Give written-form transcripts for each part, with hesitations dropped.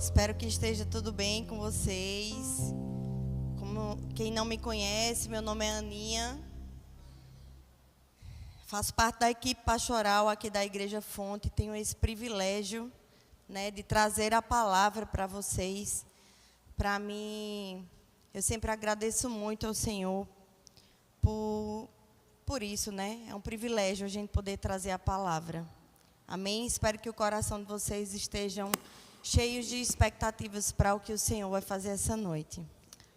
Espero que esteja tudo bem com vocês. Como quem não me conhece, meu nome é Aninha. Faço parte da equipe pastoral aqui da Igreja Fonte. Tenho esse privilégio, de trazer a palavra para vocês. Para mim, eu sempre agradeço muito ao Senhor por isso, É um privilégio a gente poder trazer a palavra. Amém? Espero que o coração de vocês estejam cheios de expectativas para o que o Senhor vai fazer essa noite.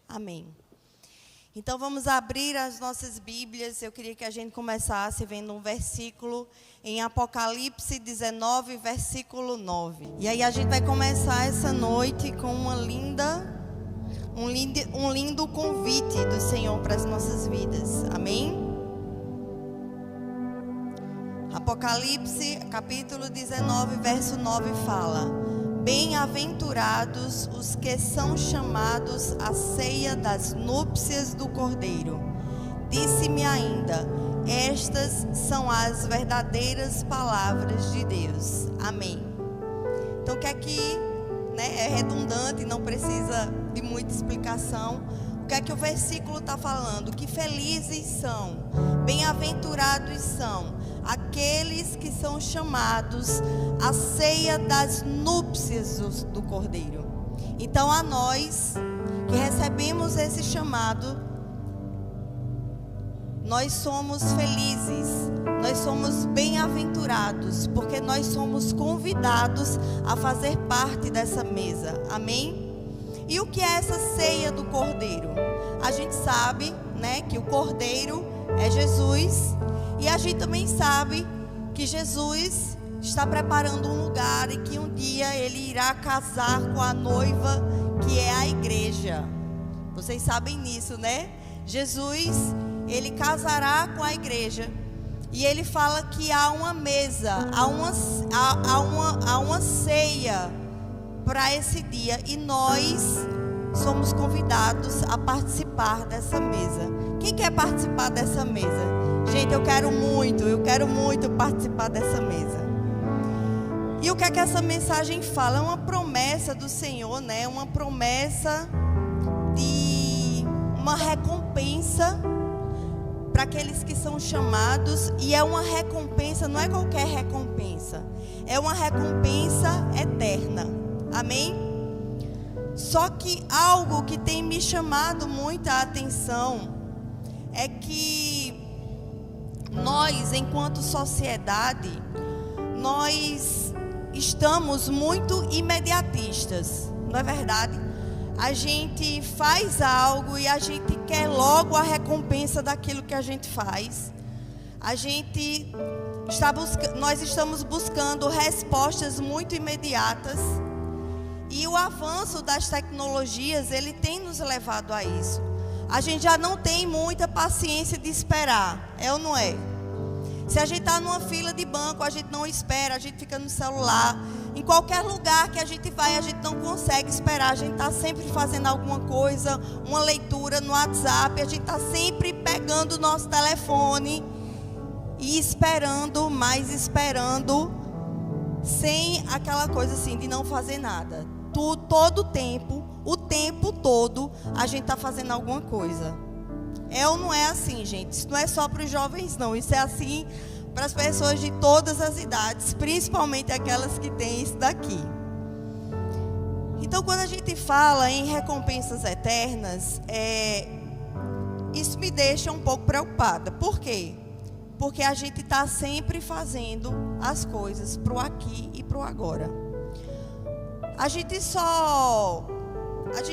Amém. Então vamos abrir as nossas Bíblias. Eu queria que a gente começasse vendo um versículo em Apocalipse 19, versículo 9. E aí a gente vai começar essa noite com um lindo convite do Senhor para as nossas vidas. Amém? Apocalipse, capítulo 19, verso 9 fala: Bem-aventurados os que são chamados à ceia das núpcias do Cordeiro. Disse-me ainda: estas são as verdadeiras palavras de Deus. Amém. Então, que aqui é redundante, não precisa de muita explicação. O que é que o versículo está falando? Que felizes são, bem-aventurados são aqueles que são chamados à ceia das núpcias do Cordeiro. Então, a nós que recebemos esse chamado, nós somos felizes, nós somos bem-aventurados, porque nós somos convidados a fazer parte dessa mesa. Amém? E o que é essa ceia do Cordeiro? A gente sabe, que o Cordeiro é Jesus. E a gente também sabe que Jesus está preparando um lugar e que um dia Ele irá casar com a noiva, que é a igreja. Vocês sabem disso, Jesus, Ele casará com a igreja. E Ele fala que há uma mesa, há uma ceia para esse dia. E nós somos convidados a participar dessa mesa. Quem quer participar dessa mesa? Gente, eu quero muito participar dessa mesa. E o que é que essa mensagem fala? É uma promessa do Senhor, Uma promessa de uma recompensa para aqueles que são chamados. E é uma recompensa, não é qualquer recompensa. É uma recompensa eterna. Amém? Só que algo que tem me chamado muita atenção é que nós, enquanto sociedade, nós estamos muito imediatistas, não é verdade? A gente faz algo e a gente quer logo a recompensa daquilo que a gente faz. Nós estamos buscando respostas muito imediatas. E o avanço das tecnologias, ele tem nos levado a isso. A gente já não tem muita paciência de esperar, é ou não é? Se a gente está numa fila de banco, a gente não espera, a gente fica no celular. Em qualquer lugar que a gente vai, a gente não consegue esperar. A gente está sempre fazendo alguma coisa, uma leitura no WhatsApp. A gente está sempre pegando o nosso telefone e esperando, sem aquela coisa assim de não fazer nada. Todo o tempo todo, a gente está fazendo alguma coisa. É ou não é assim, gente? Isso não é só para os jovens, não. Isso é assim para as pessoas de todas as idades, principalmente aquelas que têm isso daqui. Então, quando a gente fala em recompensas eternas, isso me deixa um pouco preocupada. Por quê? Porque a gente está sempre fazendo as coisas para o aqui e para o agora. A gente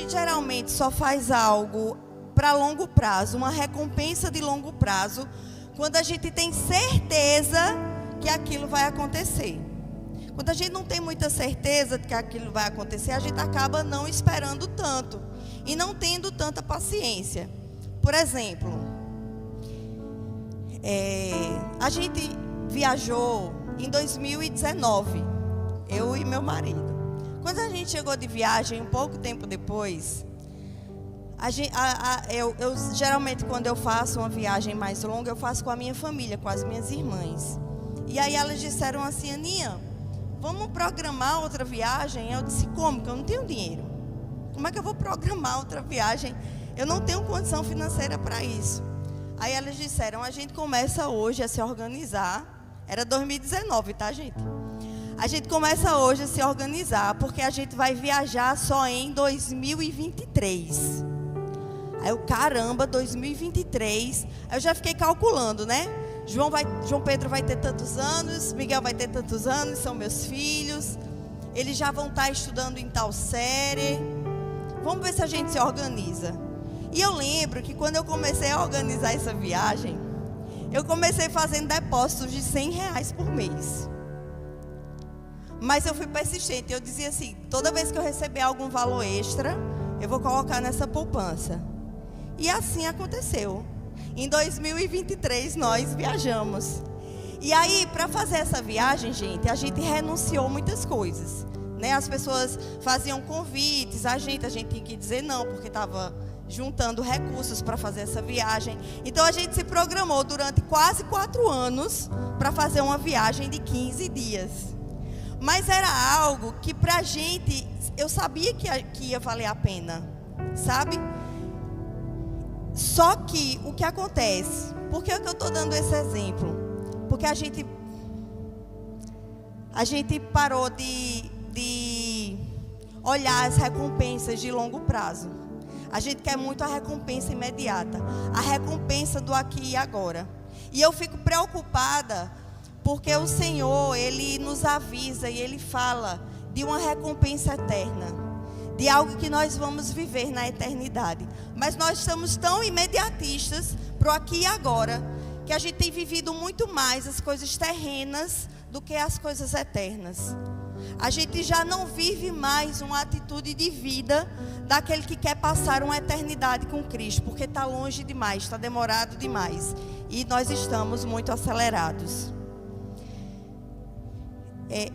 geralmente só faz algo para longo prazo, uma recompensa de longo prazo, quando a gente tem certeza que aquilo vai acontecer. Quando a gente não tem muita certeza de que aquilo vai acontecer, a gente acaba não esperando tanto e não tendo tanta paciência. Por exemplo, a gente viajou em 2019, eu e meu marido. Quando a gente chegou de viagem, um pouco tempo depois, eu geralmente, quando eu faço uma viagem mais longa, eu faço com a minha família, com as minhas irmãs. E aí elas disseram assim: Aninha, vamos programar outra viagem. Eu disse, como? Que eu não tenho dinheiro. Como é que eu vou programar outra viagem? Eu não tenho condição financeira para isso. Aí elas disseram, a gente começa hoje a se organizar. Era 2019, tá, gente? A gente começa hoje a se organizar, porque a gente vai viajar só em 2023. Aí eu, caramba, 2023. Aí eu já fiquei calculando, né? João Pedro vai ter tantos anos, Miguel vai ter tantos anos, são meus filhos. Eles já vão estar estudando em tal série. Vamos ver se a gente se organiza. E eu lembro que quando eu comecei a organizar essa viagem, eu comecei fazendo depósitos de R$100 por mês. Mas eu fui persistente. Eu dizia assim, toda vez que eu receber algum valor extra, eu vou colocar nessa poupança. E assim aconteceu. Em 2023 nós viajamos. E aí, para fazer essa viagem, gente, a gente renunciou muitas coisas, né? As pessoas faziam convites, a gente tinha que dizer não, porque estava juntando recursos para fazer essa viagem. Então a gente se programou durante quase 4 anos para fazer uma viagem de 15 dias. Mas era algo que pra gente, eu sabia que ia valer a pena, sabe? Só que o que acontece? Por que eu estou dando esse exemplo? Porque a gente parou de olhar as recompensas de longo prazo. A gente quer muito a recompensa imediata, a recompensa do aqui e agora. E eu fico preocupada porque o Senhor, Ele nos avisa e Ele fala de uma recompensa eterna, de algo que nós vamos viver na eternidade. Mas nós estamos tão imediatistas para o aqui e agora, que a gente tem vivido muito mais as coisas terrenas do que as coisas eternas. A gente já não vive mais uma atitude de vida daquele que quer passar uma eternidade com Cristo, porque está longe demais, está demorado demais. E nós estamos muito acelerados.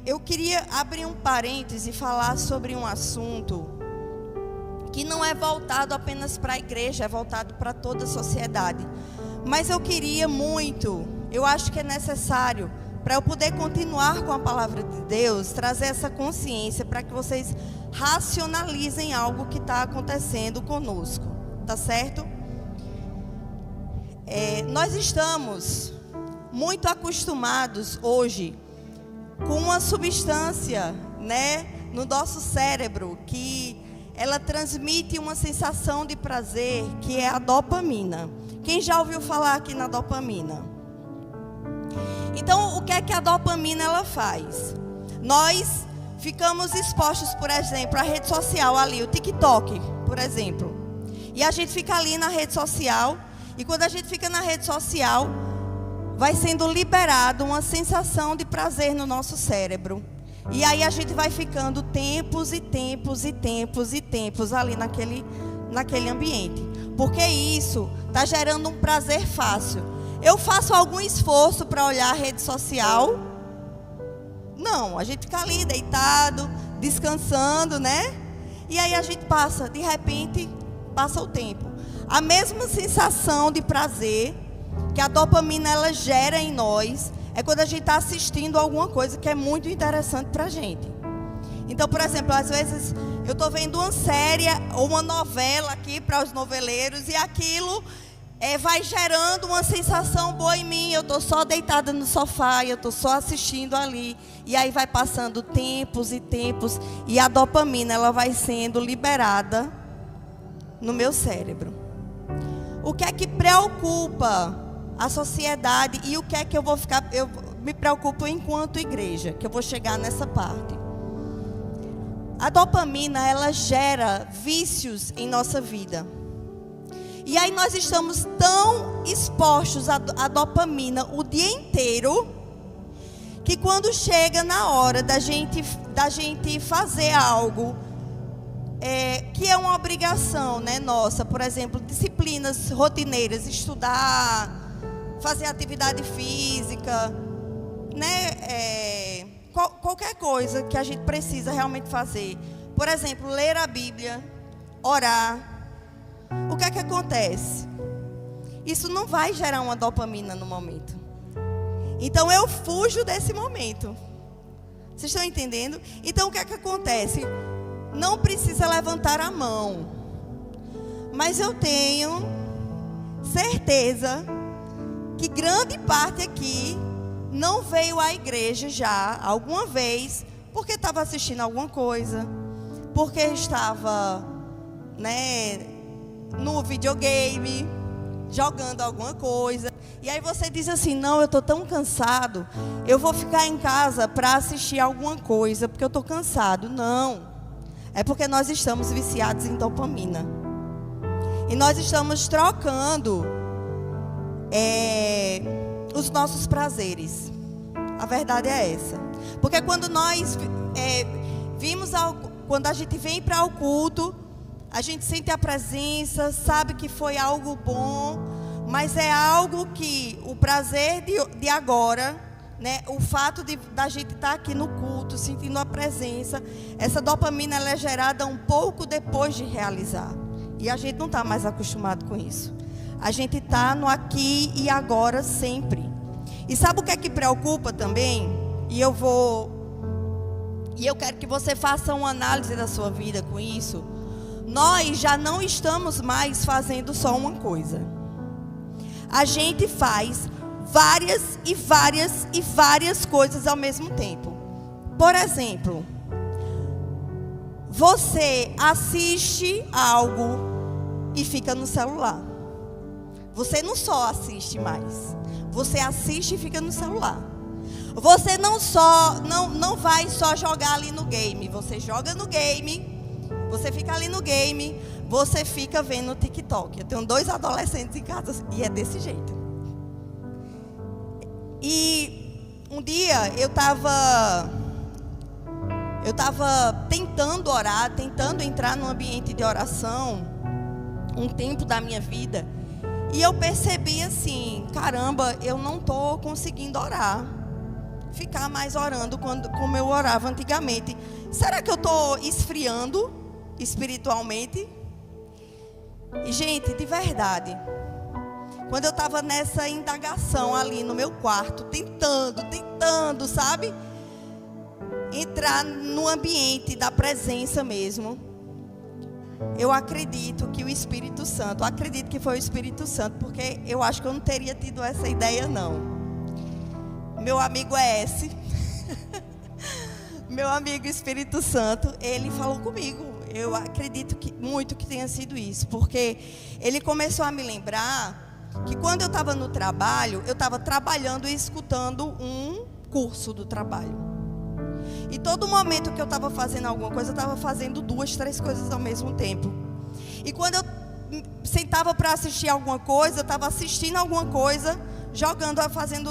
Eu queria abrir um parêntese e falar sobre um assunto que não é voltado apenas para a igreja, é voltado para toda a sociedade. Mas eu queria muito, eu acho que é necessário, para eu poder continuar com a palavra de Deus, trazer essa consciência para que vocês racionalizem algo que está acontecendo conosco, tá certo? Nós estamos muito acostumados hoje com uma substância, né, no nosso cérebro, que ela transmite uma sensação de prazer, que é a dopamina. Quem já ouviu falar aqui na dopamina? Então, o que é que a dopamina ela faz? Nós ficamos expostos, por exemplo, à rede social ali, o TikTok, por exemplo. E a gente fica ali na rede social, e quando a gente fica na rede social, vai sendo liberado uma sensação de prazer no nosso cérebro. E aí a gente vai ficando tempos e tempos e tempos e tempos ali naquele ambiente. Porque isso está gerando um prazer fácil. Eu faço algum esforço para olhar a rede social? Não, a gente fica ali deitado, descansando, né? E aí a gente passa, de repente, passa o tempo. A mesma sensação de prazer que a dopamina ela gera em nós é quando a gente está assistindo alguma coisa que é muito interessante para a gente. Então, por exemplo, às vezes eu estou vendo uma série ou uma novela aqui para os noveleiros e aquilo vai gerando uma sensação boa em mim. Eu estou só deitada no sofá e eu estou só assistindo ali. E aí vai passando tempos e tempos e a dopamina ela vai sendo liberada no meu cérebro. O que é que preocupa a sociedade e o que é que eu me preocupo enquanto igreja, que eu vou chegar nessa parte. A dopamina, ela gera vícios em nossa vida. E aí nós estamos tão expostos à dopamina o dia inteiro, que quando chega na hora da gente fazer algo, que é uma obrigação, né, nossa, por exemplo, disciplinas rotineiras, estudar, fazer atividade física, né, qualquer coisa que a gente precisa realmente fazer. Por exemplo, ler a Bíblia, orar. O que é que acontece? Isso não vai gerar uma dopamina no momento. Então eu fujo desse momento. Vocês estão entendendo? Então, o que é que acontece? Não precisa levantar a mão. Mas eu tenho certeza que grande parte aqui não veio à igreja já alguma vez porque estava assistindo alguma coisa, porque estava, no videogame, jogando alguma coisa. E aí você diz assim: não, eu estou tão cansado, eu vou ficar em casa para assistir alguma coisa, porque eu estou cansado. Não, é porque nós estamos viciados em dopamina. E nós estamos trocando os nossos prazeres. A verdade é essa. Porque quando nós quando a gente vem para o culto, a gente sente a presença, sabe que foi algo bom, mas é algo que o prazer de agora, o fato da gente estar aqui no culto, sentindo a presença, essa dopamina ela é gerada um pouco depois de realizar. E a gente não está mais acostumado com isso. A gente está no aqui e agora sempre. E sabe o que é que preocupa também? E eu quero que você faça uma análise da sua vida com isso. Nós já não estamos mais fazendo só uma coisa. A gente faz várias e várias e várias coisas ao mesmo tempo. Por exemplo, você assiste algo e fica no celular. Você não só assiste mais, você assiste e fica no celular. Você não vai só jogar ali no game. Você joga no game, você fica ali no game, você fica vendo o TikTok. Eu tenho 2 adolescentes em casa e é desse jeito. E um dia eu estava tentando orar, tentando entrar num ambiente de oração, um tempo da minha vida. E eu percebi assim, caramba, eu não estou conseguindo orar. Ficar mais orando como eu orava antigamente. Será que eu estou esfriando espiritualmente? E, gente, de verdade, quando eu estava nessa indagação ali no meu quarto, tentando, sabe? Entrar no ambiente da presença mesmo. Eu acredito que o Espírito Santo, acredito que foi o Espírito Santo, porque eu acho que eu não teria tido essa ideia, não. Meu amigo S, meu amigo Espírito Santo, ele falou comigo. Eu acredito muito que tenha sido isso, porque ele começou a me lembrar que quando eu estava no trabalho, eu estava trabalhando e escutando um curso do trabalho. E todo momento que eu estava fazendo alguma coisa, eu estava fazendo 2, 3 coisas ao mesmo tempo. E quando eu sentava para assistir alguma coisa, eu estava assistindo alguma coisa, fazendo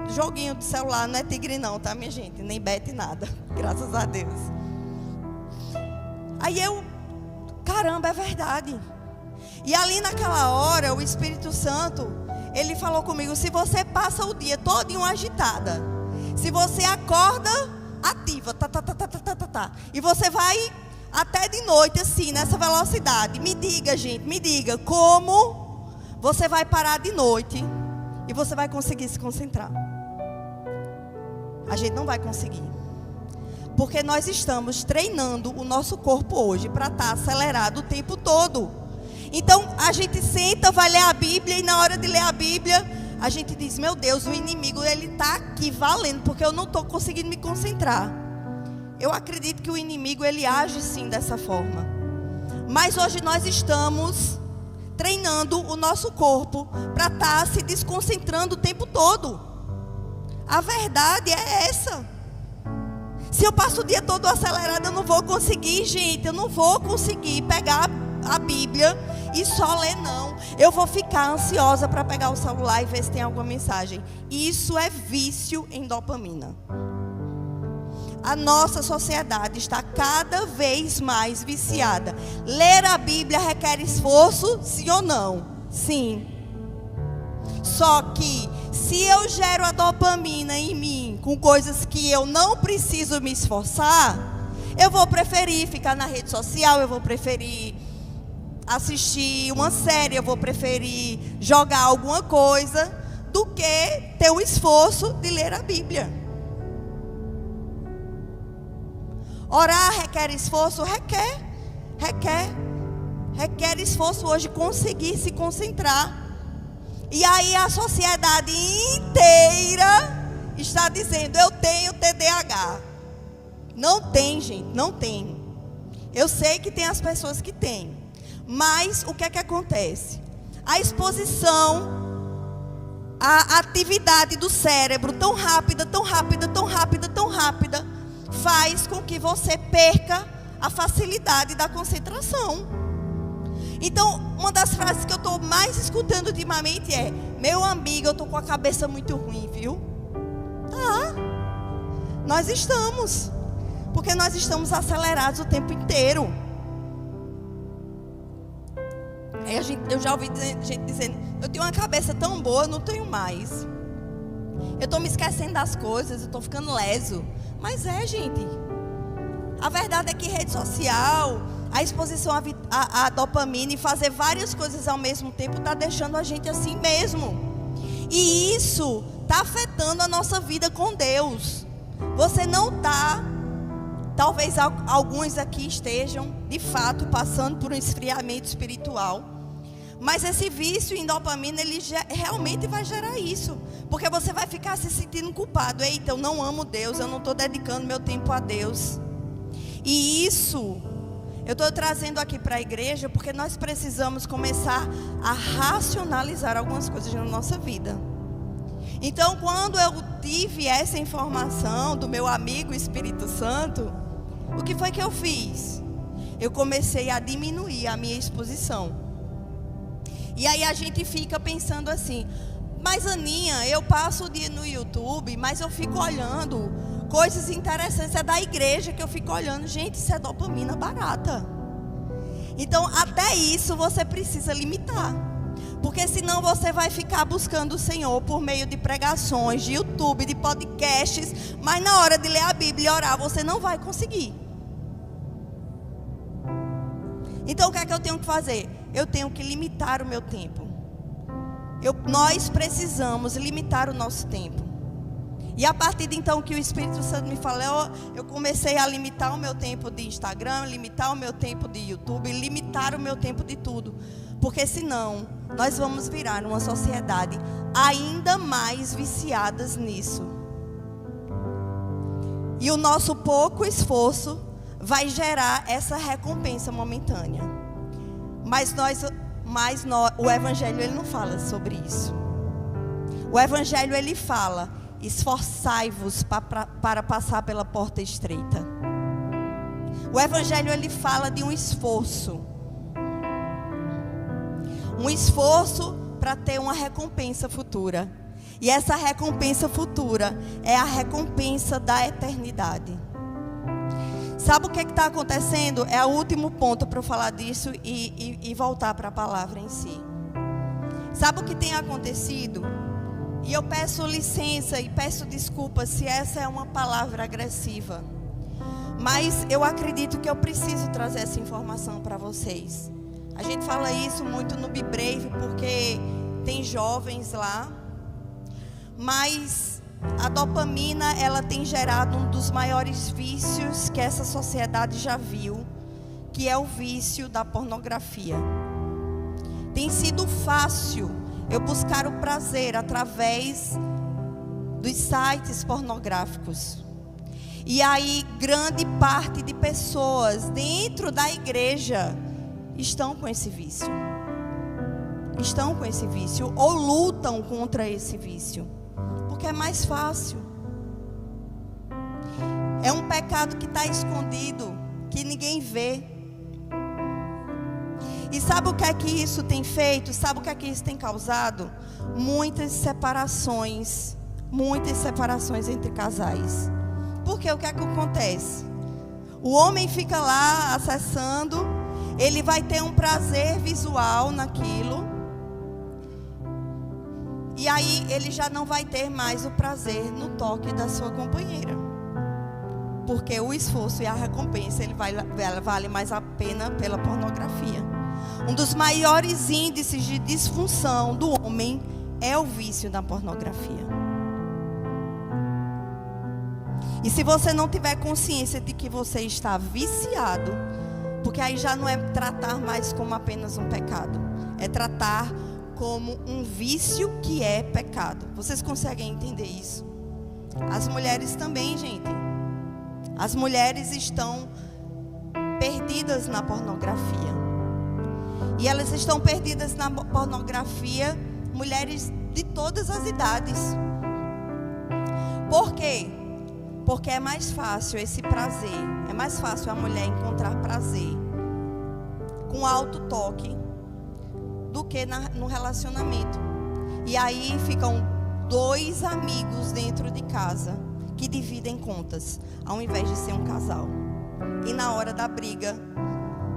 joguinho de celular. Não é tigre não, tá, minha gente? Nem bete nada, graças a Deus. Aí caramba, é verdade. E ali naquela hora, o Espírito Santo, ele falou comigo: se você passa o dia todinho agitada, se você acorda ativa, e você vai até de noite assim, nessa velocidade, me diga como você vai parar de noite e você vai conseguir se concentrar. A gente não vai conseguir, porque nós estamos treinando o nosso corpo hoje para estar acelerado o tempo todo. Então a gente senta, vai ler a Bíblia, e na hora de ler a Bíblia a gente diz: meu Deus, o inimigo ele está aqui valendo, porque eu não estou conseguindo me concentrar. Eu acredito que o inimigo ele age sim dessa forma. Mas hoje nós estamos treinando o nosso corpo para estar se desconcentrando o tempo todo. A verdade é essa. Se eu passo o dia todo acelerado, eu não vou conseguir, gente. Eu não vou conseguir pegar a Bíblia e só ler, não. Eu vou ficar ansiosa para pegar o celular e ver se tem alguma mensagem. Isso é vício em dopamina. A nossa sociedade está cada vez mais viciada. Ler a Bíblia requer esforço, sim ou não? Sim. Só que se eu gero a dopamina em mim com coisas que eu não preciso me esforçar, eu vou preferir ficar na rede social, eu vou preferir assistir uma série, eu vou preferir jogar alguma coisa do que ter o esforço de ler a Bíblia. Orar requer esforço? Requer esforço hoje conseguir se concentrar. E aí a sociedade inteira está dizendo: eu tenho TDAH. Não tem, gente, não tem. Eu sei que tem as pessoas que têm. Mas o que é que acontece? A exposição, a atividade do cérebro tão rápida, faz com que você perca a facilidade da concentração. Então, uma das frases que eu estou mais escutando ultimamente é: meu amigo, eu estou com a cabeça muito ruim, viu? Nós estamos. Porque nós estamos acelerados o tempo inteiro. Eu já ouvi gente dizendo: eu tenho uma cabeça tão boa, eu não tenho mais. Eu estou me esquecendo das coisas, eu estou ficando leso. Mas gente, a verdade é que rede social, a exposição à dopamina e fazer várias coisas ao mesmo tempo está deixando a gente assim mesmo. E isso está afetando a nossa vida com Deus. Você não está, talvez alguns aqui estejam de fato passando por um esfriamento espiritual. Mas esse vício em dopamina, ele realmente vai gerar isso. Porque você vai ficar se sentindo culpado. Eita, eu não amo Deus, eu não estou dedicando meu tempo a Deus. E isso, eu estou trazendo aqui para a igreja, porque nós precisamos começar a racionalizar algumas coisas na nossa vida. Então, quando eu tive essa informação do meu amigo Espírito Santo, o que foi que eu fiz? Eu comecei a diminuir a minha exposição. E aí a gente fica pensando assim: mas Aninha, eu passo o dia no YouTube, mas eu fico olhando coisas interessantes, é da igreja que eu fico olhando. Gente, isso é dopamina barata. Então, até isso você precisa limitar. Porque senão você vai ficar buscando o Senhor por meio de pregações, de YouTube, de podcasts, mas na hora de ler a Bíblia e orar, você não vai conseguir. Então, o que é que eu tenho que fazer? Eu tenho que limitar o meu tempo. Nós precisamos limitar o nosso tempo. E a partir de então que o Espírito Santo me falou, eu comecei a limitar o meu tempo de Instagram, limitar o meu tempo de YouTube, limitar o meu tempo de tudo. Porque senão, nós vamos virar uma sociedade ainda mais viciadas nisso. E o nosso pouco esforço vai gerar essa recompensa momentânea. Mas o Evangelho, ele não fala sobre isso. O Evangelho, ele fala: esforçai-vos para passar pela porta estreita. O Evangelho, ele fala de um esforço. Um esforço para ter uma recompensa futura. E essa recompensa futura é a recompensa da eternidade. Sabe o que está acontecendo? É o último ponto para eu falar disso e voltar para a palavra em si. Sabe o que tem acontecido? E eu peço licença e peço desculpa se essa é uma palavra agressiva. Mas eu acredito que eu preciso trazer essa informação para vocês. A gente fala isso muito no Be Brave porque tem jovens lá. Mas a dopamina, ela tem gerado um dos maiores vícios que essa sociedade já viu, que é o vício da pornografia. Tem sido fácil eu buscar o prazer através dos sites pornográficos. E aí, grande parte de pessoas dentro da igreja estão com esse vício. Estão com esse vício ou lutam contra esse vício. Porque é mais fácil. É um pecado que está escondido, que ninguém vê. E sabe o que é que isso tem feito? Sabe o que é que isso tem causado? Muitas separações entre casais. Porque o que é que acontece? O homem fica lá acessando, ele vai ter um prazer visual naquilo. E aí ele já não vai ter mais o prazer no toque da sua companheira. Porque o esforço e a recompensa, vale mais a pena pela pornografia. Um dos maiores índices de disfunção do homem é o vício da pornografia. E se você não tiver consciência de que você está viciado, porque aí já não é tratar mais como apenas um pecado, é tratar como um vício que é pecado. Vocês conseguem entender isso? As mulheres também, gente. As mulheres estão perdidas na pornografia. E elas estão perdidas na pornografia, mulheres de todas as idades. Por quê? Porque é mais fácil esse prazer, é mais fácil a mulher encontrar prazer com alto toque do que no relacionamento. E aí ficam dois amigos dentro de casa que dividem contas, ao invés de ser um casal. E na hora da briga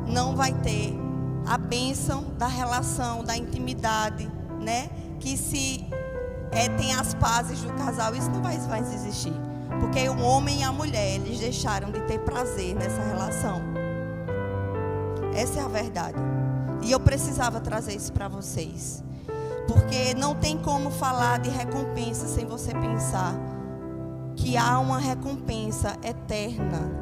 não vai ter a bênção da relação, da intimidade, né? Que se tem as pazes do casal, isso não vai existir. Porque o homem e a mulher, eles deixaram de ter prazer nessa relação. Essa é a verdade. E eu precisava trazer isso para vocês. Porque não tem como falar de recompensa sem você pensar que há uma recompensa eterna.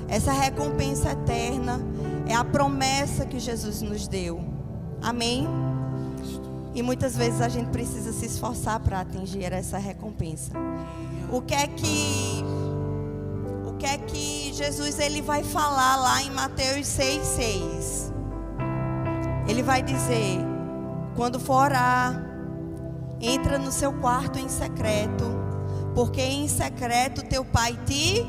Essa recompensa eterna é a promessa que Jesus nos deu. Amém? E muitas vezes a gente precisa se esforçar para atingir essa recompensa. O que é que Jesus ele vai falar lá em Mateus 6,6? Ele vai dizer: quando for orar, entra no seu quarto em secreto, porque em secreto teu Pai te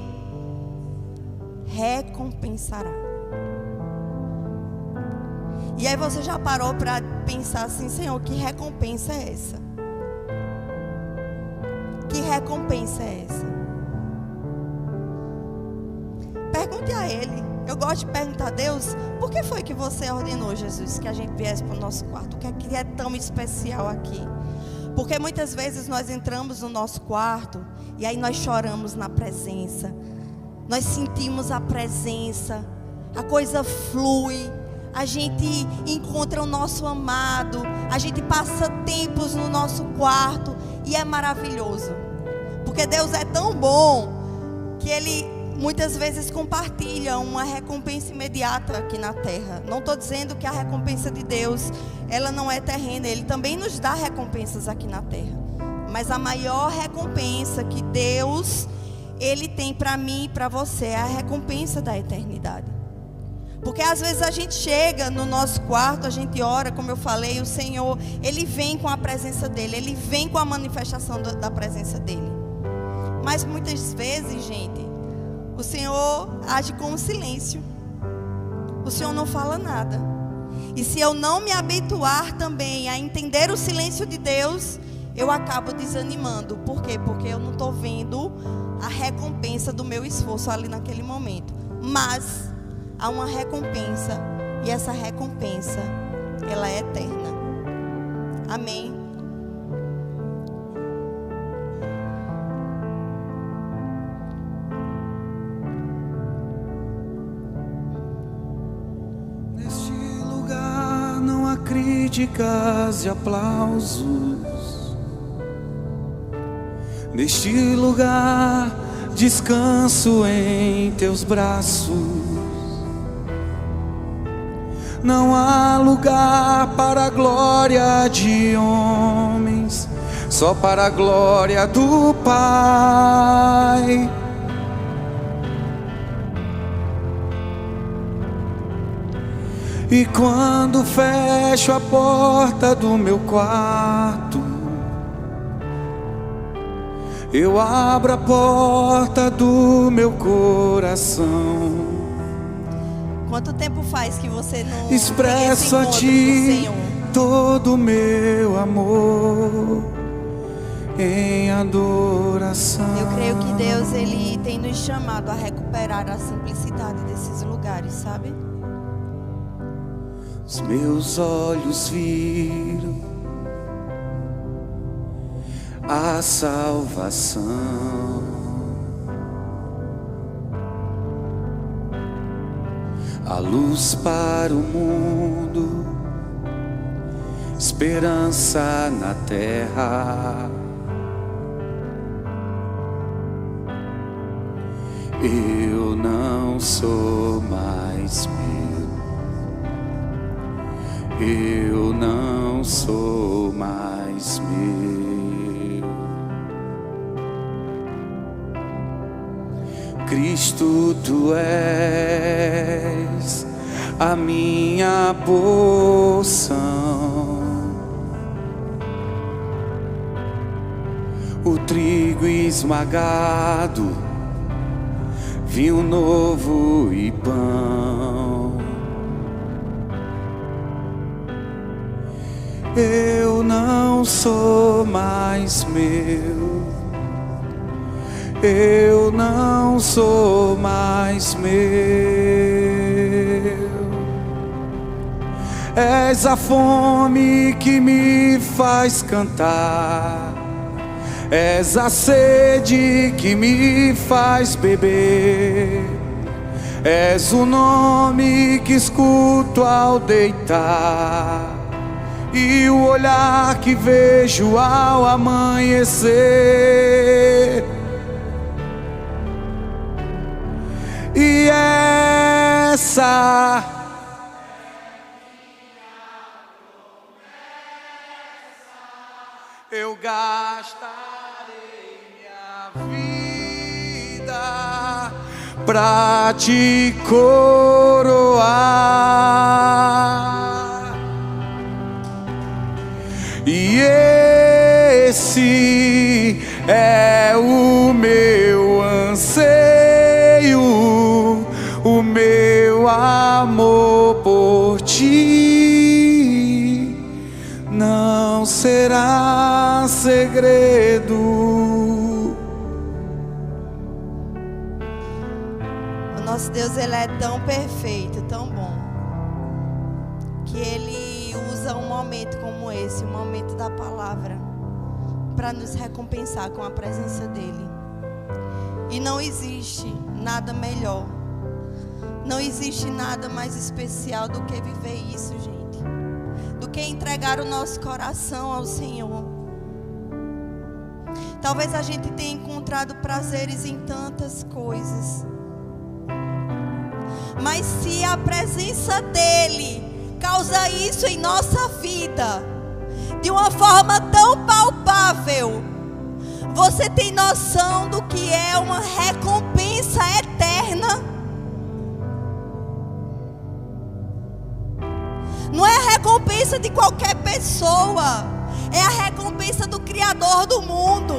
recompensará. E aí você já parou para pensar assim: Senhor, que recompensa é essa? Que recompensa é essa? Pergunte a Ele. Eu gosto de perguntar a Deus: por que foi que você ordenou, Jesus, que a gente viesse para o nosso quarto? O que é tão especial aqui? Porque muitas vezes nós entramos no nosso quarto e aí nós choramos na presença. Nós sentimos a presença, a coisa flui, a gente encontra o nosso amado, a gente passa tempos no nosso quarto e é maravilhoso. Porque Deus é tão bom que Ele muitas vezes compartilha uma recompensa imediata aqui na terra. Não estou dizendo que a recompensa de Deus, ela não é terrena. Ele também nos dá recompensas aqui na terra. Mas a maior recompensa que Deus, Ele tem para mim e para você, é a recompensa da eternidade. Porque às vezes a gente chega no nosso quarto, a gente ora, como eu falei, o Senhor, Ele vem com a presença dEle, Ele vem com a manifestação da presença dEle. Mas muitas vezes, gente, o Senhor age com o silêncio. O Senhor não fala nada. E se eu não me habituar também a entender o silêncio de Deus, eu acabo desanimando. Por quê? Porque eu não estou vendo a recompensa do meu esforço ali naquele momento. Mas há uma recompensa, e essa recompensa, ela é eterna. Amém? Críticas e aplausos. Neste lugar descanso em teus braços. Não há lugar para a glória de homens, só para a glória do Pai. E quando fecho a porta do meu quarto, eu abro a porta do meu coração. Quanto tempo faz que você não expresso a Ti todo o meu amor em adoração. Eu creio que Deus, Ele tem nos chamado a recuperar a simplicidade desses lugares, sabe? Os meus olhos viram a salvação, a luz para o mundo, esperança na terra. Eu não sou mais meu. Eu não sou mais meu. Cristo, tu és a minha porção. O trigo esmagado, vinho novo e pão. Eu não sou mais meu. Eu não sou mais meu. És a fome que me faz cantar. És a sede que me faz beber. És o nome que escuto ao deitar, e o olhar que vejo ao amanhecer. E essa eu gastarei minha vida pra te coroar. E esse é o meu anseio, o meu amor por ti não será segredo. O nosso Deus, Ele é tão perfeito, tão bom, que Ele usa um momento como esse, o momento da palavra, para nos recompensar com a presença dEle. E não existe nada melhor, não existe nada mais especial do que viver isso, gente, do que entregar o nosso coração ao Senhor. Talvez a gente tenha encontrado prazeres em tantas coisas, mas se a presença dEle causa isso em nossa vida, de uma forma tão palpável, você tem noção do que é uma recompensa eterna? Não é a recompensa de qualquer pessoa, é a recompensa do Criador do mundo.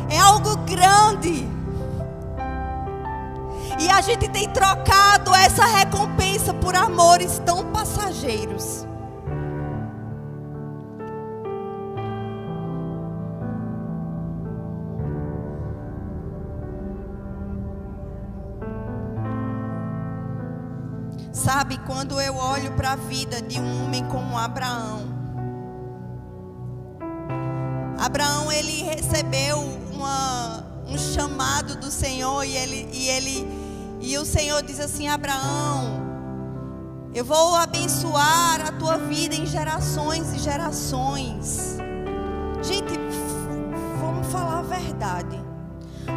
É algo grande. E a gente tem trocado essa recompensa por amores tão passageiros. Sabe, quando eu olho para a vida de um homem como Abraão, ele recebeu um chamado do Senhor, e o Senhor diz assim: Abraão, eu vou abençoar a tua vida em gerações e gerações. Gente, vamos falar a verdade.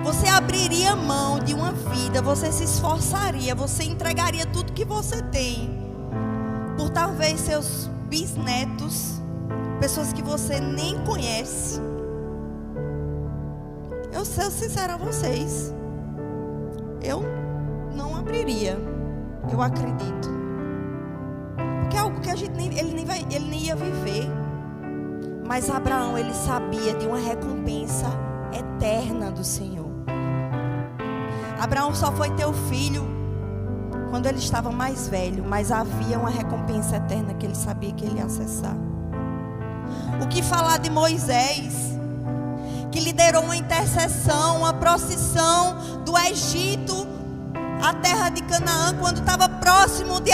Você abriria mão de uma vida, você se esforçaria, você entregaria tudo que você tem por talvez seus bisnetos, pessoas que você nem conhece. Eu sou sincera a vocês, eu não abriria, eu acredito, porque é algo que ele nem ia viver. Mas Abraão, ele sabia de uma recompensa eterna do Senhor. Abraão só foi ter o filho quando ele estava mais velho, mas havia uma recompensa eterna que ele sabia que ele ia acessar. O que falar de Moisés, que liderou uma intercessão, uma procissão do Egito à terra de Canaã, quando estava próximo de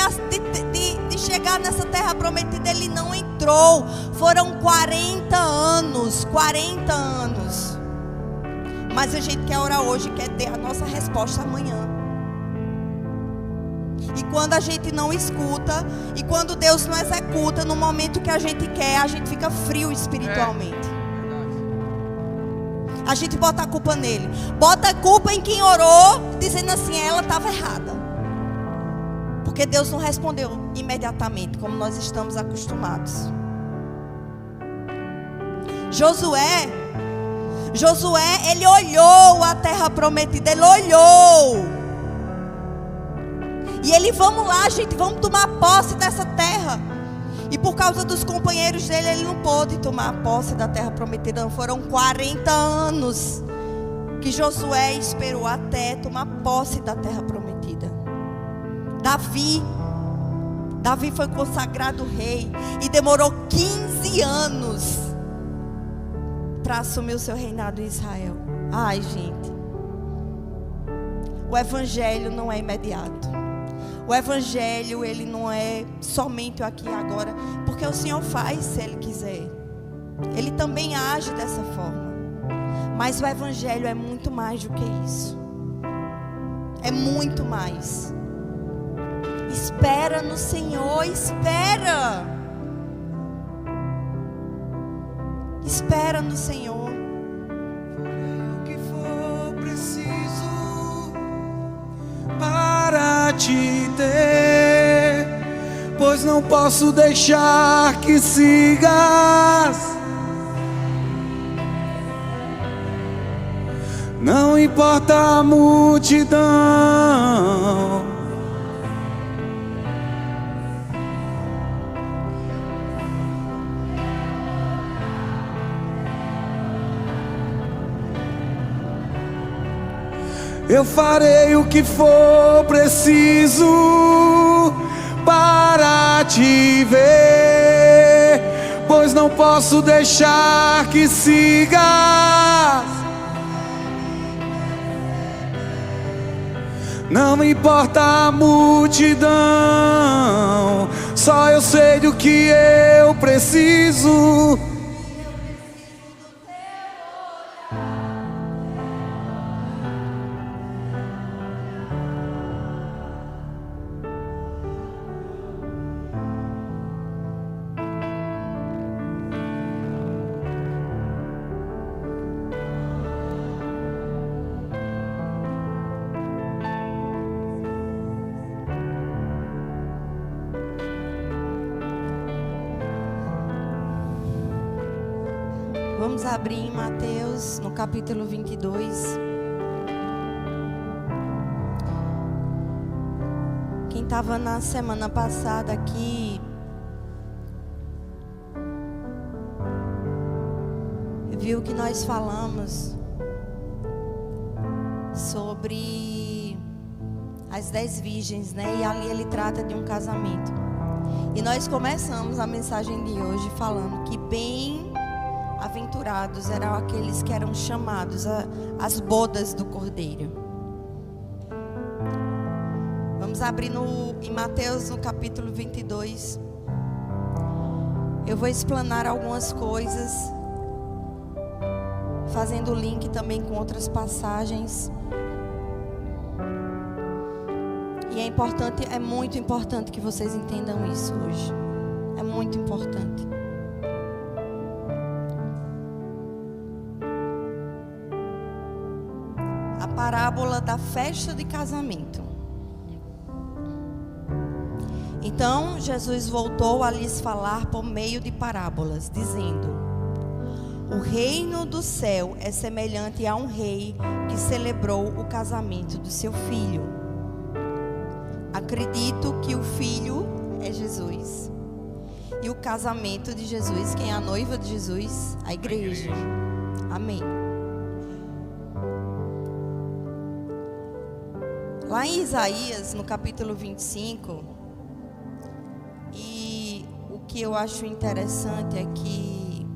chegar nessa terra prometida, ele não entrou. Foram 40 anos. Mas a gente quer orar hoje, quer ter a nossa resposta amanhã. E quando a gente não escuta, e quando Deus não executa no momento que a gente quer, a gente fica frio espiritualmente. A gente bota a culpa nele. Bota a culpa em quem orou, dizendo assim, ela estava errada. Porque Deus não respondeu imediatamente, como nós estamos acostumados. Josué, ele olhou a terra prometida, ele olhou. E ele, vamos lá, gente, vamos tomar posse dessa terra. E por causa dos companheiros dele, ele não pôde tomar posse da terra prometida. Foram 40 anos que Josué esperou até tomar posse da terra prometida. Davi foi consagrado rei e demorou 15 anos para assumir o seu reinado em Israel. Ai, gente, o evangelho não é imediato. O evangelho, ele não é somente aqui e agora, porque o Senhor faz se Ele quiser. Ele também age dessa forma. Mas o evangelho é muito mais do que isso. É muito mais. Espera no Senhor, espera. Espera no Senhor. O que for preciso para te ter, pois não posso deixar que sigas. Não importa a multidão. Eu farei o que for preciso para te ver, pois não posso deixar que sigas. Não importa a multidão, só eu sei do que eu preciso. Vamos abrir em Mateus, no capítulo 22. Quem estava na semana passada aqui, viu que nós falamos sobre as 10 virgens, né? E ali ele trata de um casamento. E nós começamos a mensagem de hoje falando que bem-aventurados eram aqueles que eram chamados às bodas do Cordeiro. Vamos abrir em Mateus, no capítulo 22. Eu vou explanar algumas coisas, fazendo link também com outras passagens. E é muito importante que vocês entendam isso hoje. É muito importante. A parábola da festa de casamento. Então Jesus voltou a lhes falar por meio de parábolas, dizendo: o reino do céu é semelhante a um rei que celebrou o casamento do seu filho. Acredito que o filho é Jesus. E o casamento de Jesus, quem é a noiva de Jesus? A igreja. Amém. Lá em Isaías, no capítulo 25, e o que eu acho interessante é que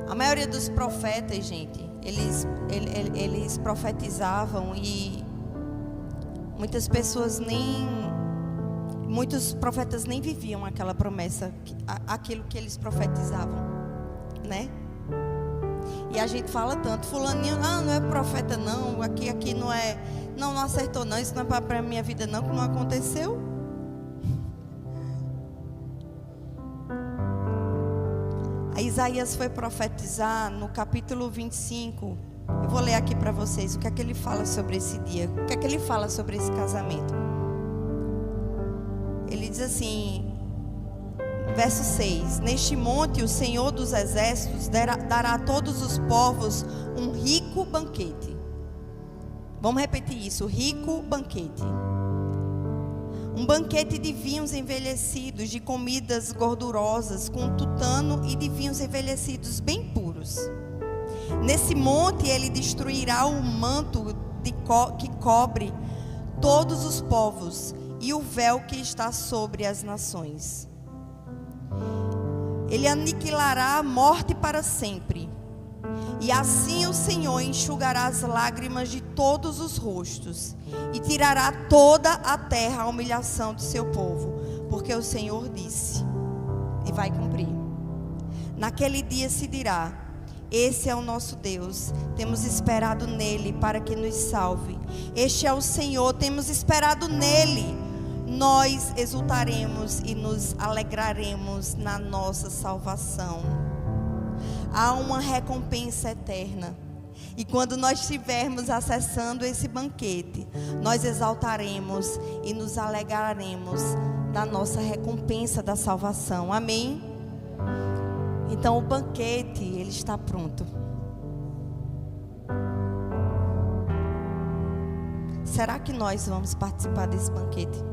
a maioria dos profetas, gente, eles profetizavam e muitos profetas nem viviam aquela promessa, aquilo que eles profetizavam, né? E a gente fala tanto, fulaninho, não é profeta não, aqui não é, não acertou não, isso não é para a minha vida não, que não aconteceu. A Isaías foi profetizar no capítulo 25, Eu vou ler aqui para vocês o que é que ele fala sobre esse dia, o que é que ele fala sobre esse casamento. Ele diz assim, verso 6: Neste monte o Senhor dos Exércitos dará a todos os povos um rico banquete. Vamos repetir isso, rico banquete. Um banquete de vinhos envelhecidos, de comidas gordurosas, com tutano, e de vinhos envelhecidos bem puros. Nesse monte ele destruirá o manto que cobre todos os povos e o véu que está sobre as nações. Ele aniquilará a morte para sempre. E assim o Senhor enxugará as lágrimas de todos os rostos e tirará toda a terra a humilhação do seu povo, porque o Senhor disse e vai cumprir. Naquele dia se dirá: esse é o nosso Deus, temos esperado nele para que nos salve. Este é o Senhor, temos esperado nele. Nós exultaremos e nos alegraremos na nossa salvação. Há uma recompensa eterna. E quando nós estivermos acessando esse banquete, nós exaltaremos e nos alegraremos da nossa recompensa da salvação. Amém? Então o banquete, ele está pronto. Será que nós vamos participar desse banquete?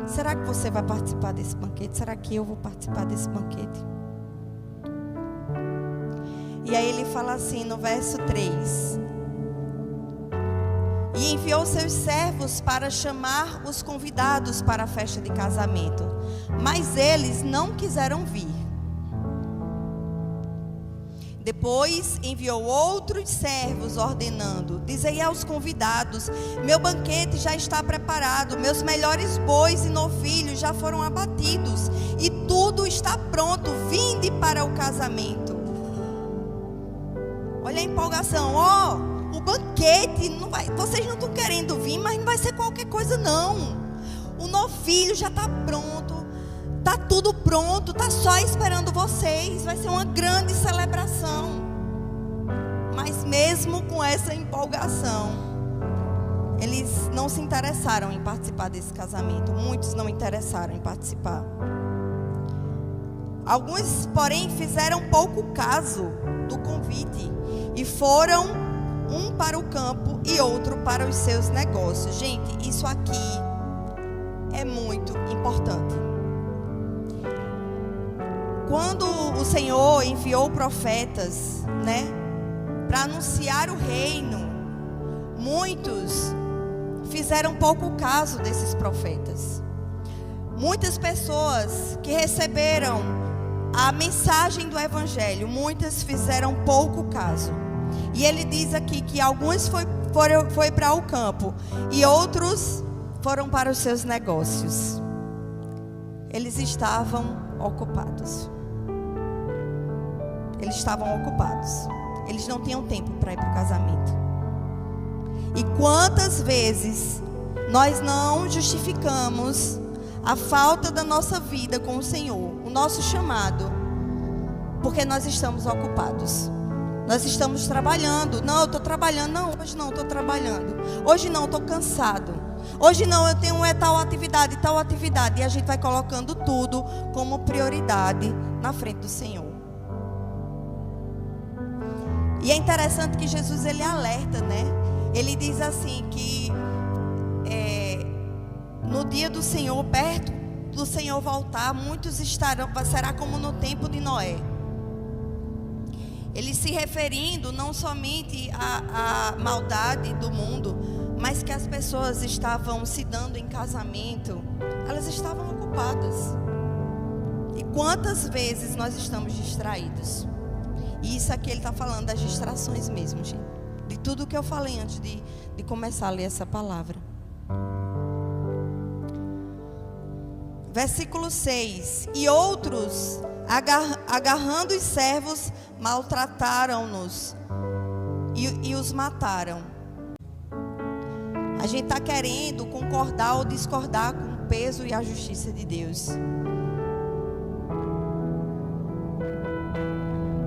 Será que você vai participar desse banquete? Será que eu vou participar desse banquete? E aí ele fala assim no verso 3: E enviou seus servos para chamar os convidados para a festa de casamento, mas eles não quiseram vir. Depois enviou outros servos ordenando: Dizei aos convidados, meu banquete já está preparado, meus melhores bois e novilhos já foram abatidos e tudo está pronto, vinde para o casamento. Olha a empolgação, o banquete, vocês não estão querendo vir, mas não vai ser qualquer coisa não. O novilho já está pronto, está tudo pronto, está só esperando vocês, vai ser uma grande celebração. Mas mesmo com essa empolgação, eles não se interessaram em participar desse casamento, muitos não interessaram em participar. Alguns, porém, fizeram pouco caso do convite e foram um para o campo e outro para os seus negócios. Gente, isso aqui é muito importante. Quando o Senhor enviou profetas, para anunciar o reino, muitos fizeram pouco caso desses profetas. Muitas pessoas que receberam a mensagem do Evangelho, muitas fizeram pouco caso. E ele diz aqui que alguns foi para o campo e outros foram para os seus negócios. Eles estavam ocupados. Eles não tinham tempo para ir para o casamento. E quantas vezes nós não justificamos a falta da nossa vida com o Senhor, o nosso chamado, porque nós estamos ocupados. Nós estamos trabalhando. Não, eu estou trabalhando. Não, hoje não estou trabalhando. Hoje não, estou cansado. Hoje não, eu tenho tal atividade. E a gente vai colocando tudo como prioridade na frente do Senhor. E é interessante que Jesus, ele alerta, Ele diz assim que no dia do Senhor, perto do Senhor voltar, muitos será como no tempo de Noé. Ele se referindo não somente à maldade do mundo, mas que as pessoas estavam se dando em casamento, elas estavam ocupadas. E quantas vezes nós estamos distraídos? E isso aqui ele está falando das distrações mesmo, gente. De tudo que eu falei antes de começar a ler essa palavra. Versículo 6. E outros, agarrando os servos, maltrataram-nos e os mataram. A gente está querendo concordar ou discordar com o peso e a justiça de Deus.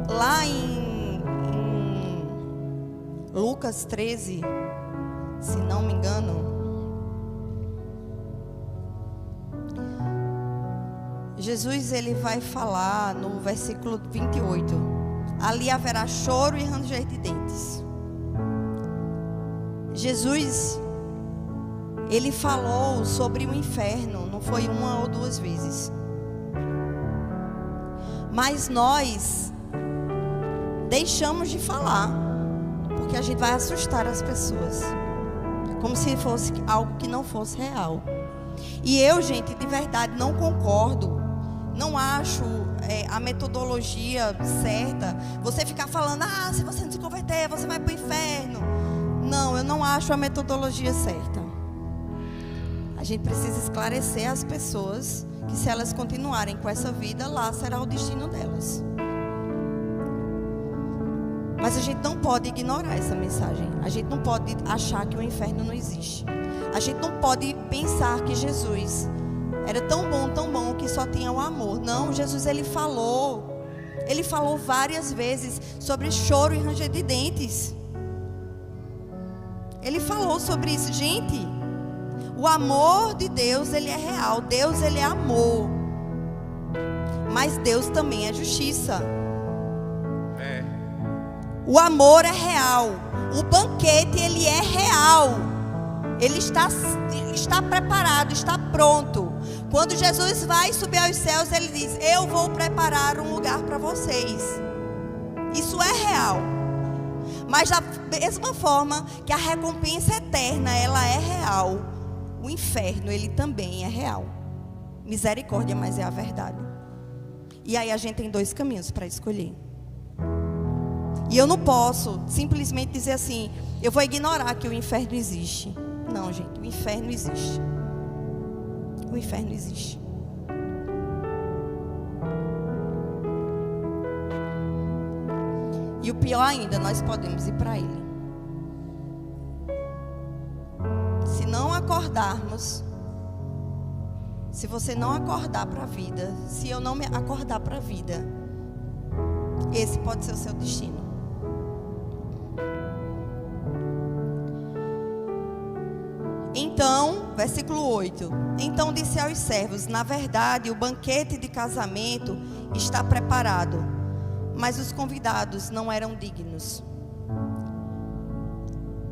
Lá em Lucas 13, se não me engano, Jesus ele vai falar no versículo 28, ali haverá choro e ranger de dentes. Jesus, ele falou sobre o inferno, não foi uma ou duas vezes. Mas nós deixamos de falar, porque a gente vai assustar as pessoas, como se fosse algo que não fosse real. E eu, gente, de verdade não concordo, não acho a metodologia certa, você ficar falando, se você não se converter, você vai para o inferno. Não, eu não acho a metodologia certa. A gente precisa esclarecer as pessoas que se elas continuarem com essa vida, lá será o destino delas. Mas a gente não pode ignorar essa mensagem. A gente não pode achar que o inferno não existe. A gente não pode pensar que Jesus era tão bom, que só tinha o amor. Não, Jesus ele falou várias vezes sobre choro e ranger de dentes. Ele falou sobre isso, gente. O amor de Deus, ele é real. Deus, ele é amor. Mas Deus também é justiça. O amor é real. O banquete, ele é real. Ele está preparado, está pronto. Quando Jesus vai subir aos céus, ele diz, eu vou preparar um lugar para vocês. Isso é real. Mas da mesma forma que a recompensa eterna, ela é real, o inferno, ele também é real. Misericórdia, mas é a verdade. E aí a gente tem dois caminhos para escolher. E eu não posso simplesmente dizer assim, eu vou ignorar que o inferno existe. Não, gente, o inferno existe. O inferno existe. E o pior ainda, nós podemos ir para ele. Se não acordarmos, se você não acordar para a vida, se eu não me acordar para a vida, esse pode ser o seu destino. Então, versículo 8. Então disse aos servos, na verdade o banquete de casamento está preparado, mas os convidados não eram dignos.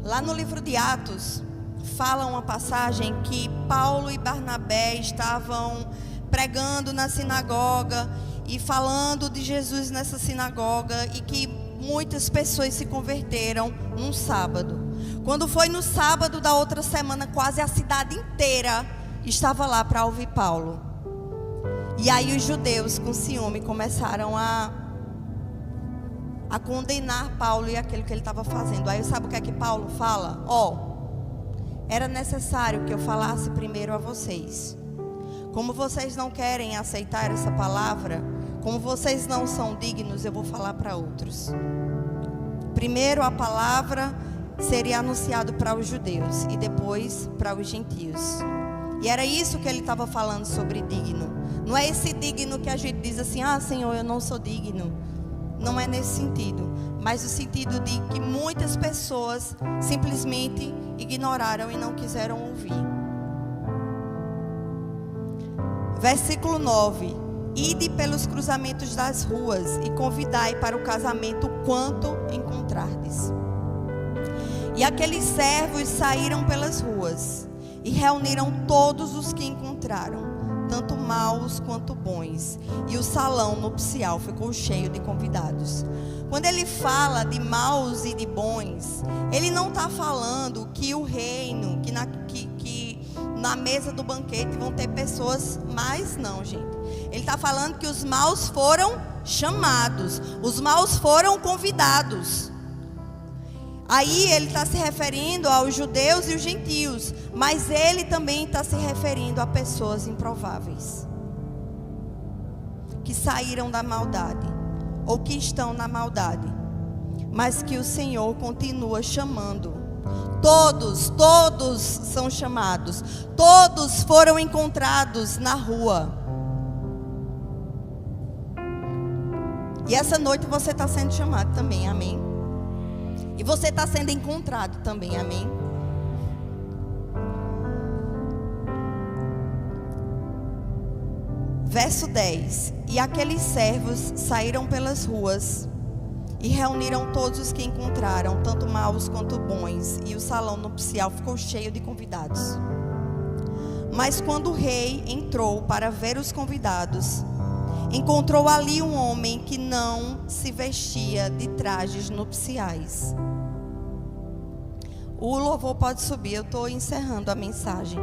Lá no livro de Atos, fala uma passagem que Paulo e Barnabé estavam pregando na sinagoga e falando de Jesus nessa sinagoga, e que muitas pessoas se converteram num sábado. Quando foi no sábado da outra semana, quase a cidade inteira estava lá para ouvir Paulo. E aí os judeus com ciúme começaram a condenar Paulo e aquilo que ele estava fazendo. Aí sabe o que é que Paulo fala? Era necessário que eu falasse primeiro a vocês. Como vocês não querem aceitar essa palavra, como vocês não são dignos, eu vou falar para outros. Primeiro a palavra seria anunciado para os judeus e depois para os gentios. E era isso que ele estava falando sobre digno. Não é esse digno que a gente diz assim, Senhor, eu não sou digno. Não é nesse sentido, mas o sentido de que muitas pessoas simplesmente ignoraram e não quiseram ouvir. Versículo 9. Ide pelos cruzamentos das ruas e convidai para o casamento quanto encontrardes. E aqueles servos saíram pelas ruas e reuniram todos os que encontraram, tanto maus quanto bons, e o salão nupcial ficou cheio de convidados. Quando ele fala de maus e de bons, ele não está falando que o reino, que na mesa do banquete vão ter pessoas mais, não, gente. Ele está falando que os maus foram chamados, os maus foram convidados. Aí ele está se referindo aos judeus e os gentios, mas ele também está se referindo a pessoas improváveis, que saíram da maldade, ou que estão na maldade, mas que o Senhor continua chamando. Todos são chamados, todos foram encontrados na rua. E essa noite você está sendo chamado também, amém? E você está sendo encontrado também, amém? Verso 10. E aqueles servos saíram pelas ruas e reuniram todos os que encontraram, tanto maus quanto bons, e o salão nupcial ficou cheio de convidados. Mas quando o rei entrou para ver os convidados, encontrou ali um homem que não se vestia de trajes nupciais. O louvor pode subir, eu estou encerrando a mensagem.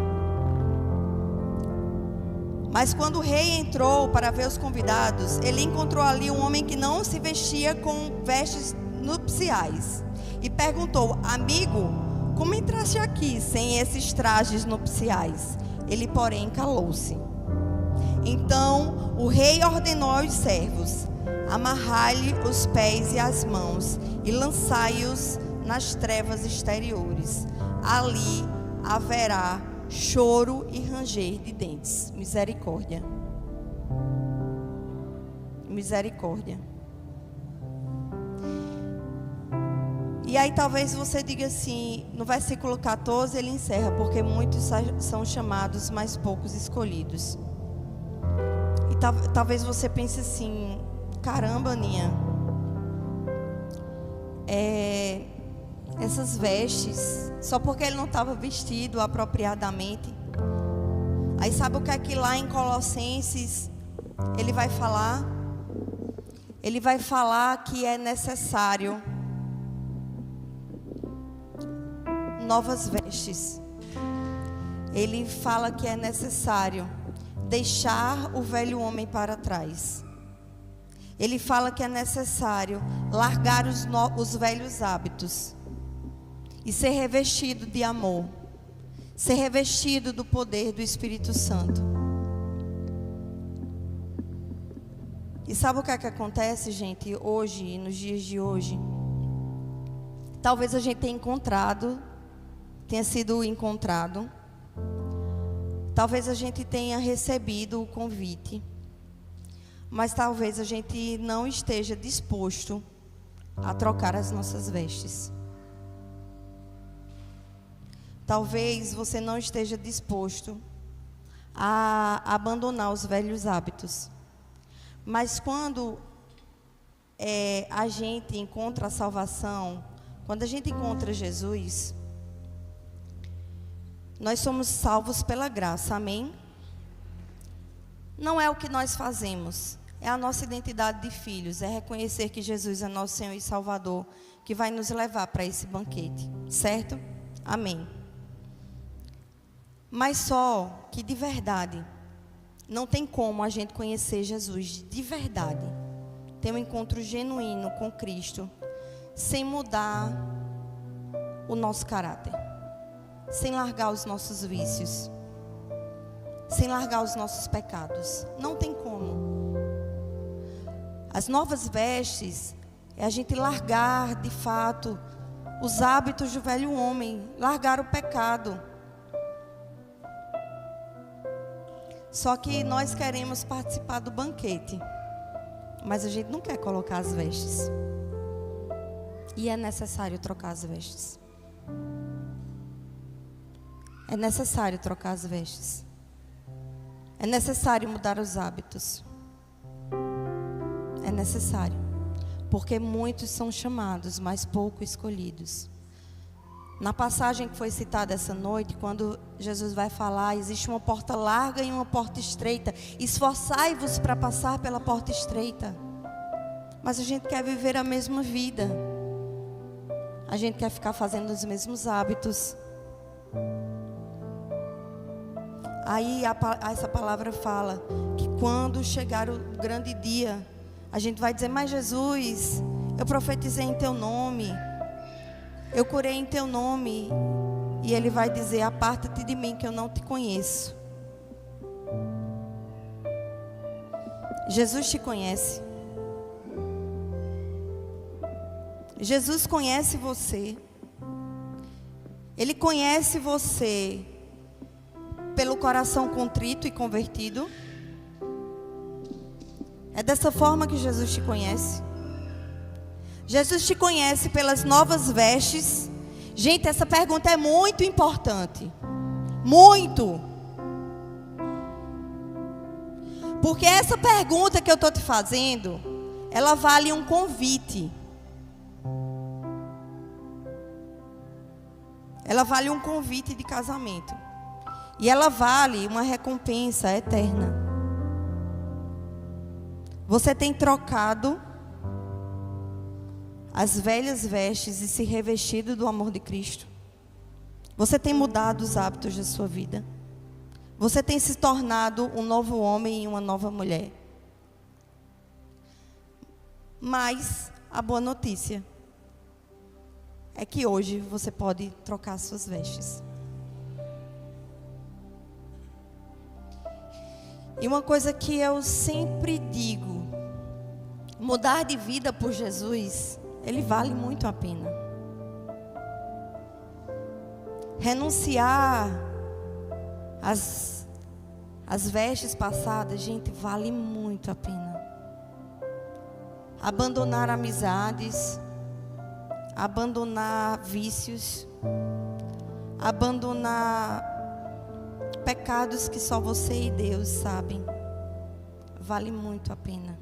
Mas quando o rei entrou para ver os convidados, ele encontrou ali um homem que não se vestia com vestes nupciais. E perguntou: amigo, como entraste aqui sem esses trajes nupciais? Ele, porém, calou-se. Então o rei ordenou aos servos: amarrai-lhe os pés e as mãos e lançai-os nas trevas exteriores. Ali haverá choro e ranger de dentes. Misericórdia. Misericórdia. E aí talvez você diga assim, no versículo 14 ele encerra: porque muitos são chamados, mas poucos escolhidos. E talvez você pense assim: caramba, Aninha, essas vestes, só porque ele não estava vestido apropriadamente. Aí sabe o que é que lá em Colossenses ele vai falar? Ele vai falar que é necessário novas vestes. Ele fala que é necessário deixar o velho homem para trás. Ele fala que é necessário largar os velhos hábitos e ser revestido de amor, ser revestido do poder do Espírito Santo. E sabe o que é que acontece, gente, hoje, nos dias de hoje? Talvez a gente tenha sido encontrado. Talvez a gente tenha recebido o convite, mas talvez a gente não esteja disposto a trocar as nossas vestes. Talvez você não esteja disposto a abandonar os velhos hábitos. Mas quando a gente encontra a salvação, quando a gente encontra Jesus, nós somos salvos pela graça, amém? Não é o que nós fazemos, é a nossa identidade de filhos, é reconhecer que Jesus é nosso Senhor e Salvador, que vai nos levar para esse banquete, certo? Amém. Mas só que de verdade, não tem como a gente conhecer Jesus de verdade, ter um encontro genuíno com Cristo, sem mudar o nosso caráter, sem largar os nossos vícios, sem largar os nossos pecados. Não tem como. As novas vestes é a gente largar de fato os hábitos do velho homem, largar o pecado. Só que nós queremos participar do banquete, mas a gente não quer colocar as vestes. E é necessário trocar as vestes. É necessário trocar as vestes. É necessário mudar os hábitos. É necessário. Porque muitos são chamados, mas poucos escolhidos. Na passagem que foi citada essa noite, quando Jesus vai falar, existe uma porta larga e uma porta estreita. Esforçai-vos para passar pela porta estreita. Mas a gente quer viver a mesma vida. A gente quer ficar fazendo os mesmos hábitos. Aí essa palavra fala que quando chegar o grande dia, a gente vai dizer: mas Jesus, eu profetizei em teu nome, eu curei em teu nome. E ele vai dizer: aparta-te de mim que eu não te conheço. Jesus te conhece. Jesus conhece você. Ele conhece você pelo coração contrito e convertido. É dessa forma que Jesus te conhece. Jesus te conhece pelas novas vestes? Gente, essa pergunta é muito importante. Muito. Porque essa pergunta que eu estou te fazendo, ela vale um convite. Ela vale um convite de casamento. E ela vale uma recompensa eterna. Você tem trocado as velhas vestes e se revestido do amor de Cristo? Você tem mudado os hábitos da sua vida? Você tem se tornado um novo homem e uma nova mulher? Mas a boa notícia é que hoje você pode trocar suas vestes. E uma coisa que eu sempre digo: mudar de vida por Jesus, ele vale muito a pena. Renunciar às vestes passadas, gente, vale muito a pena. Abandonar amizades, abandonar vícios, abandonar pecados que só você e Deus sabem, vale muito a pena.